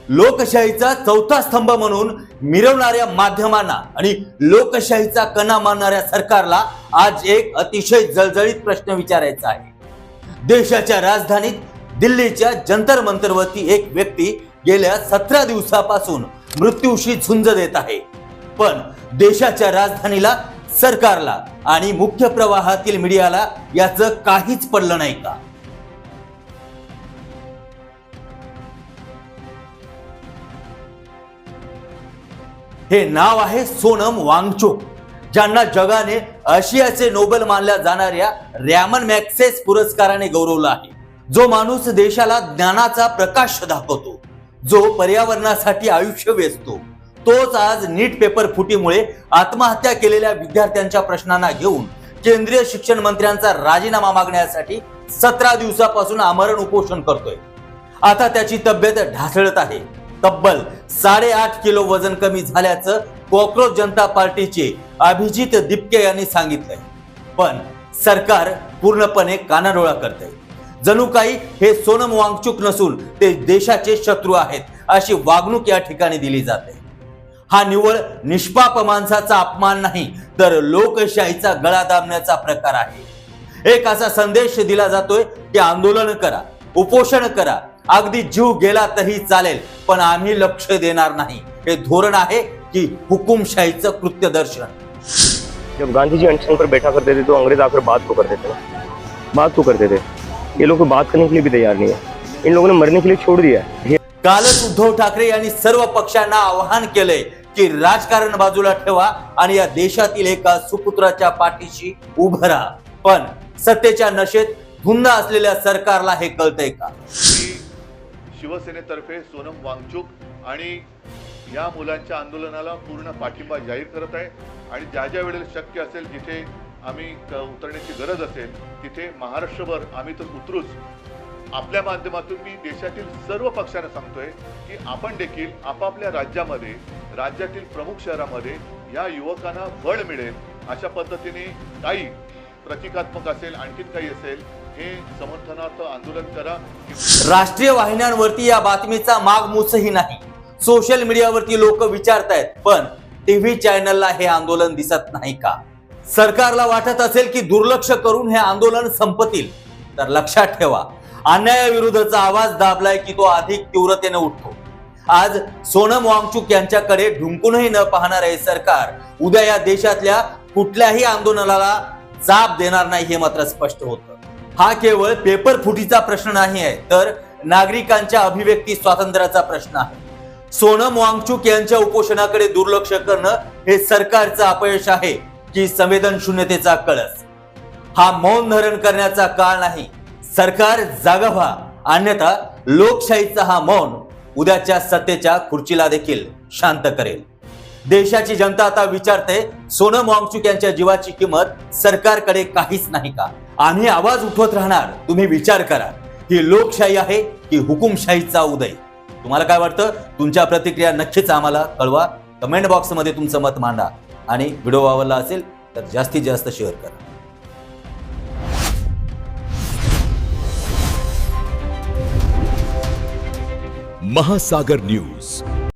लोकशाहीचा चौथा स्तंभ म्हणून मिरवणाऱ्या माध्यमांना आणि लोकशाहीचा कणा मानणाऱ्या सरकारला आज एक अतिशय जळजळीत प्रश्न विचारायचा आहे। देशाच्या राजधानीत दिल्लीच्या जंतर मंतरवरती एक व्यक्ती गेल्या 17 दिवसापासून मृत्यूशी झुंज देत आहे, पण देशाच्या राजधानीला, सरकारला आणि मुख्य प्रवाहातील मीडियाला याचं काहीच पडलं नाही का? हे नाव आहे सोनम वांगचुक, ज्यांना जगाने आशियाचे नोबेल मानल्या जाणाऱ्या रॅमन मॅग्सेसे पुरस्काराने गौरवलं आहे। जो माणूस देशाला ज्ञानाचा प्रकाश दाखवतो, जो पर्यावरणासाठी आयुष्य वेचतो, तोच आज नीट पेपर फुटीमुळे आत्महत्या केलेल्या विद्यार्थ्यांच्या प्रश्नांना घेऊन केंद्रीय शिक्षण मंत्र्यांचा राजीनामा मागण्यासाठी 17 दिवसापासून आमरण उपोषण करतोय। आता त्याची तब्येत ढासळत आहे। तब्बल 8.5 किलो वजन कमी झाल्याचं कॉक्रोच जनता पार्टीचे अभिजित दिपके यांनी सांगितलंय, पण सरकार पूर्णपणे कानाडोळा करतंय। जणू काही हे सोनम वांगचुक नसून ते देशाचे शत्रू आहेत अशी वागणूक या ठिकाणी दिली जाते। हा निव्वळ निष्पाप माणसाचा अपमान नाही, तर लोकशाहीचा गळा दाबण्याचा प्रकार आहे। एक असा संदेश दिला जातोय की आंदोलन करा, उपोषण करा, अगदी जीव गेला तरी चालेल, पण आम्ही लक्ष देणार नाही। हे धोरण आहे की हुकुमशाहीचं कृत्यदर्शन। जब गांधी जी अनशन पर बैठा करते थे तो अंग्रेज आकर बात को करते थे, बात को करते थे। ये लोग बात करने के लिए भी तैयार नहीं है, इन लोगों ने मरने के लिए छोड़ दिया है। कालच उद्धव ठाकरे यांनी सर्व पक्षांना आवाहन केलंय की राजकारण बाजूला ठेवा आणि या देशातील एका सुपुत्राच्या पाठीशी उभं राहा, पण सत्तेच्या नशेत धुंद असलेल्या सरकारला हे कळतंय का? शिवसेनेतर्फे सोनम वांगचुक आणि या मुलांच्या आंदोलनाला पूर्ण पाठिंबा जाहीर करत आहे आणि ज्या वेळेला शक्य असेल, जिथे आम्ही उतरण्याची गरज असेल तिथे महाराष्ट्रभर आम्ही तर उतरूच। आपल्या माध्यमातून मी देशातील सर्व पक्षांना सांगतोय की आपण देखील आपापल्या राज्यातील प्रमुख शहरामध्ये या युवकांना बळ मिळेल अशा पद्धतीने काही प्रतिकात्मक असेल, आणखीन काही असेल, हे समर्थनार्थ आंदोलन करा। राष्ट्रीय वाहिन्यांवरती या बातमीचा मागमूसही नाही। सोशल मीडियावरती लोक विचारतायत, पण टीव्ही चॅनलला हे आंदोलन दिसत नाही का? सरकारला वाटत असेल की दुर्लक्ष करून हे आंदोलन संपतील, तर लक्षात ठेवा, अन्यायाविरुद्धचा आवाज दाबलाय की तो अधिक तीव्रतेने उठतो। आज सोनम वांगचुक यांच्याकडे ढुंकूनही न पाहणार हे सरकार उद्या या देशातल्या कुठल्याही आंदोलनाला जाब देणार नाही, हे मात्र स्पष्ट होतं। हा केवळ पेपर फुटीचा प्रश्न नाही आहे, तर नागरिकांच्या अभिव्यक्ती स्वातंत्र्याचा प्रश्न आहे। सोनम वांगचुक यांच्या उपोषणाकडे दुर्लक्ष करणं हे सरकारचं अपयश आहे की संवेदनशून्यतेचा कळस? हा मौन धारण करण्याचा काळ नाही, सरकार जागा व्हा, अन्यथा लोकशाहीचा हा मौन उद्याच्या सत्तेच्या खुर्चीला देखील शांत करेल। देशाची जनता आता विचारते, सोनम वांगचुक यांच्या जीवाची किंमत सरकारकडे काहीच नाही का? आम्ही आवाज उठवत राहणार, तुम्ही विचार करा, ही लोकशाही आहे की हुकुमशाहीचा उदय? तुम्हाला काय वाटतं? तुमच्या प्रतिक्रिया नक्कीच आम्हाला कळवा। कमेंट बॉक्समध्ये तुमचं मत मांडा आणि व्हिडिओ आवडला असेल तर जास्तीत जास्त शेअर करा। महासागर न्यूज।